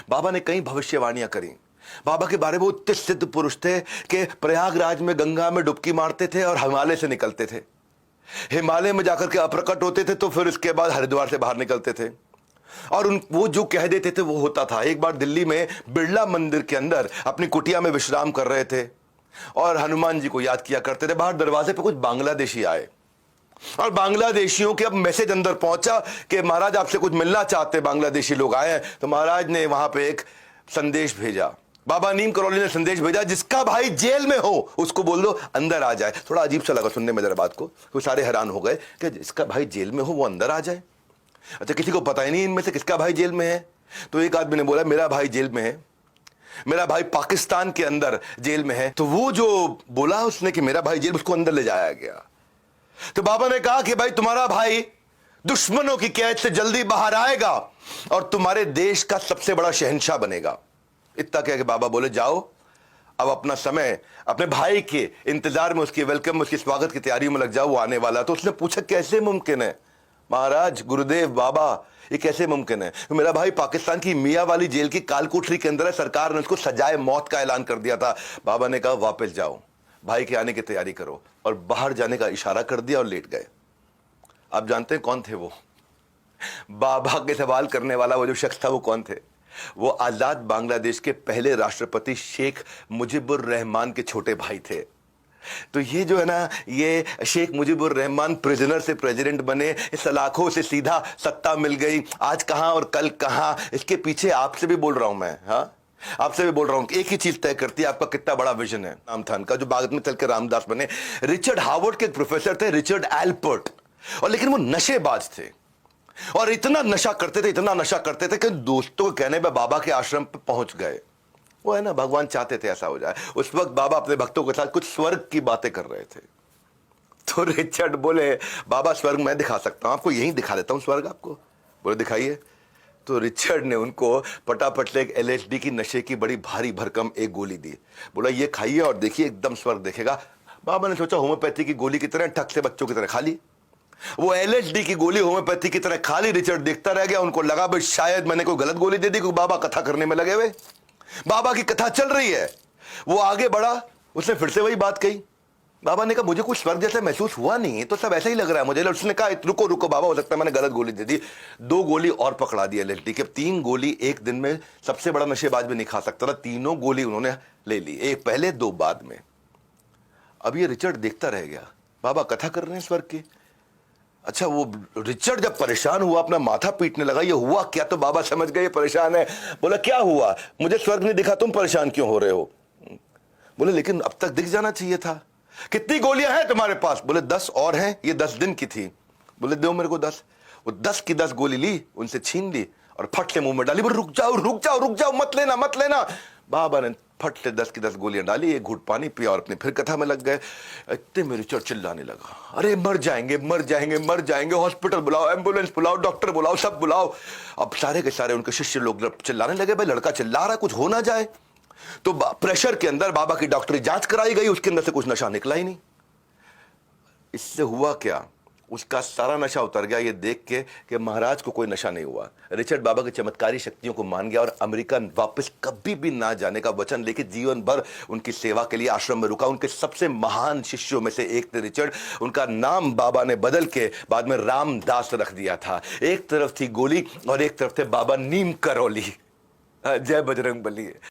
बाबा ने कई भविष्यवाणियां करी। बाबा के बारे में वो इतने सिद्ध पुरुष थे कि प्रयागराज में गंगा में डुबकी मारते थे और हिमालय से निकलते थे, हिमालय में जाकर के अप्रकट होते थे, तो फिर इसके बाद हरिद्वार से बाहर निकलते थे और वो जो कह देते थे वो होता था। एक बार दिल्ली में बिरला मंदिर के अंदर अपनी कुटिया में विश्राम कर रहे थे और हनुमान जी को याद किया करते थे। बाहर दरवाजे पे कुछ बांग्लादेशी आए और बांग्लादेशियों के अब मैसेज अंदर पहुंचा कि महाराज आपसे कुछ मिलना चाहते, बांग्लादेशी लोग आए हैं। तो महाराज ने वहां पे एक संदेश भेजा, बाबा नीम करौली ने संदेश भेजा, जिसका भाई जेल में हो उसको बोल दो अंदर आ जाए। थोड़ा अजीब सा लगा सुनने में जरा बात को, तो सारे हैरान हो गए कि जिसका भाई जेल में हो वो अंदर आ जाए। अच्छा, किसी को पता ही नहीं इनमें से किसका भाई जेल में है। तो एक आदमी ने बोला मेरा भाई जेल में है, मेरा भाई पाकिस्तान के अंदर जेल में है। तो वो जो बोला उसने कि मेरा भाई जेल, उसको अंदर ले जाया गया। तो बाबा ने कहा कि भाई तुम्हारा भाई दुश्मनों की कैद से जल्दी बाहर आएगा और तुम्हारे देश का सबसे बड़ा शहंशाह बनेगा। इतना कह के बाबा बोले जाओ अब अपना समय अपने भाई के इंतजार में, उसकी वेलकम, उसकी स्वागत की तैयारी में लग जाओ, वो आने वाला। तो उसने पूछा कैसे मुमकिन है महाराज, गुरुदेव, बाबा ये कैसे मुमकिन है? तो मेरा भाई पाकिस्तान की मियां वाली जेल की कालकोठरी के अंदर है, सरकार ने उसको सजाए मौत का ऐलान कर दिया था। बाबा ने कहा वापस जाओ, भाई के आने की तैयारी करो, और बाहर जाने का इशारा कर दिया और लेट गए। आप जानते हैं कौन थे वो? बाबा के सवाल करने वाला वो जो शख्स था वो कौन थे? वो आजाद बांग्लादेश के पहले राष्ट्रपति शेख मुजीबुर रहमान के छोटे भाई थे। तो ये जो है ना, ये शेख मुजीबुर रहमान प्रिजनर से प्रेसिडेंट बने, सलाखों से सीधा सत्ता मिल गई, आज कहां और कल कहां। इसके पीछे आपसे भी बोल रहा हूं मैं, हाँ आपसे भी बोल रहा हूं, एक ही चीज तय करती है आपका कितना बड़ा विजन है। नाम था उनका, जो बाद में चल के रामदास बने। रिचर्ड हार्वर्ड के एक प्रोफेसर थे, रिचर्ड एल्पर्ट, और लेकिन वो नशेबाज थे और इतना नशा करते थे, इतना नशा करते थे कि दोस्तों के कहने पे बाबा के आश्रम पे पहुंच गए। वो है ना, भगवान चाहते थे ऐसा हो जाए। उस वक्त बाबा अपने भक्तों के साथ कुछ स्वर्ग की बातें कर रहे थे। तो रिचर्ड बोले बाबा स्वर्ग मैं दिखा सकता हूं आपको, यहीं दिखा देता हूं स्वर्ग आपको। बोले दिखाइए। तो रिचर्ड ने उनको पटापट से एक LSD की नशे की बड़ी भारी भरकम एक गोली दी। बोला ये खाइए और देखिए एकदम स्वर्ग देखेगा। बाबा ने सोचा होम्योपैथी की गोली की तरह ठक से बच्चों की तरह खा ली। वो LSD की गोली होम्योपैथी की तरह खा ली। रिचर्ड देखता रह गया। उनको लगा भाई शायद मैंने कोई गलत गोली दे दी, क्योंकि बाबा कथा करने में लगे हुए, बाबा की कथा चल रही है। वो आगे बढ़ा, उसने फिर से वही बात कही। बाबा ने कहा मुझे कुछ स्वर्ग जैसा महसूस हुआ नहीं, तो सब ऐसा ही लग रहा है मुझे। उसने कहा रुको रुको बाबा, हो सकता है मैंने गलत गोली दे दी। 2 गोली और पकड़ा दी LSD के। 3 गोली एक दिन में सबसे बड़ा नशेबाज भी नहीं खा सकता था। तीनों गोली उन्होंने ले ली, एक पहले 2 बाद में। अब ये रिचर्ड देखता रह गया, बाबा कथा कर रहे हैं स्वर्ग की। अच्छा, वो रिचर्ड जब परेशान हुआ, अपना माथा पीटने लगा, ये हुआ क्या? तो बाबा समझ गए परेशान है। बोला क्या हुआ? मुझे स्वर्ग नहीं दिखा, तुम परेशान क्यों हो रहे हो? बोले लेकिन अब तक दिख जाना चाहिए था। कितनी गोलियां हैं तुम्हारे पास? बोले 10 और हैं, ये 10 दिन की थी। बोले दो मेरे को 10। वो 10 की 10 गोली ली, उनसे छीन ली और फट से मुंह में डाली। बोले रुक जाओ रुक जाओ रुक जाओ, मत लेना मत लेना। बाबा ने फट से 10 की 10 गोलियां डाली, एक घूंट पानी पिया और अपनी फिर कथा में लग गए। इतने में रिचर्ड चिल्लाने लगा, अरे मर जाएंगे मर जाएंगे मर जाएंगे, हॉस्पिटल बुलाओ, एम्बुलेंस बुलाओ, डॉक्टर बुलाओ, सब बुलाओ। अब सारे के सारे उनके शिष्य लोग चिल्लाने लगे, भाई लड़का चिल्ला रहा है, कुछ हो ना जाए। तो प्रेशर के अंदर बाबा की डॉक्टरी जांच कराई गई, उसके अंदर से कुछ नशा निकला ही नहीं। इससे हुआ क्या? उसका सारा नशा उतर गया ये देख के कि महाराज को कोई नशा नहीं हुआ। रिचर्ड बाबा की चमत्कारी शक्तियों को मान गया और अमेरिका वापस कभी भी ना जाने का वचन लेके जीवन भर उनकी सेवा के लिए आश्रम में रुका। उनके सबसे महान शिष्यों में से एक थे रिचर्ड। उनका नाम बाबा ने बदल के बाद में रामदास रख दिया था। एक तरफ थी गोली और एक तरफ थे बाबा नीम करौली। जय बजरंग बली।